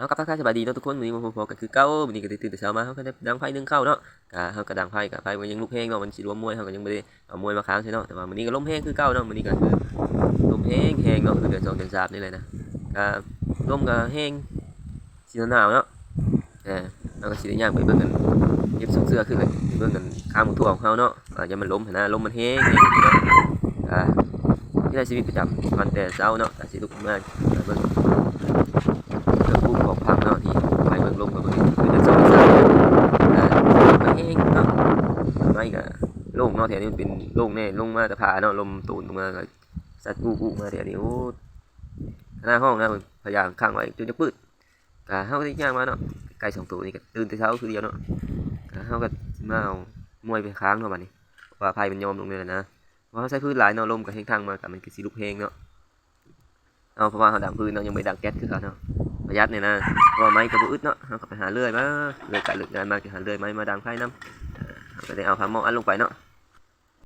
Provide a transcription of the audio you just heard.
เอากับทักทายสบายดีเนาะทุกคนวันนี้มาพบกันคือเก้าวันนี้ก็ตื่นแต่เช้ามาเขาก็ได้ดังไฟนึ่งเข้าเนาะเขาก็ดังไฟกับไฟมันยังลุกแห้งเนาะมันสิรวมมวยเขาก็ยังไม่ได้เอามวยมาค้างใช่เนาะแต่ว่าวันนี้ก็ล้มแห้งคือเก้าเนาะวันนี้ก็คือล้มแห้งแห้งเนาะคือเดือนสองเดือนสามนี่เลยนะล้มก็แห้งสีหนาวเนาะเราก็สีได้ย่างไปเบิ่งกันเย็บเสื้อขึ้นเลยเบิ่งกันข้ามทั่วของเขาเนาะอย่ามันล้มนะล้มมันแห้งเนาะที่ได้ชีวิตประจำวันแต่เช้าเนาะสีลุกมาเบิ่งผู้ของพักเนาะที่ไปเบิ่งลมกับเบิ่งคือเดือนสองเดือนสามมันแห้งเนาะไม่ก็โล่งเนาะแถวนี้มันเป็นโล่งแน่ลงมาแต่ผาเนาะลมตูนลงมาก็สัตว์กูมาแถวนี้โอ้หน้าห้องนะพยายามข้างไว้จนจะปืดเขาก็ที่ย่างมาเนาะไก่สองตัวนี่ก็ตื่นแต่เช้าคือเดียวเนาะเขาก็มาเอามวยไปค้างเนาะบัดนี้ว่าไผ่มันยอมลงเลยนะเพราะเขาใช้พืชหลายเนาะลมกับแห้งทางมากับมันคือสีลูกแห้งเนาะเอาเพราะว่าเขาดังพื้นเนาะยังไม่ดังแก๊สคือเขาเนาะประหยัดเนี่ยนะเพราะไม้กระบุอึดเนาะเขาก็ไปหาเลื่อยมาเลื่อยไก่เลื่อยงานมาจะหาเลื่อยไม้มาดังไผ่น้ำเขาก็ได้เอาผ้าหม้ออันลงไปเนาะ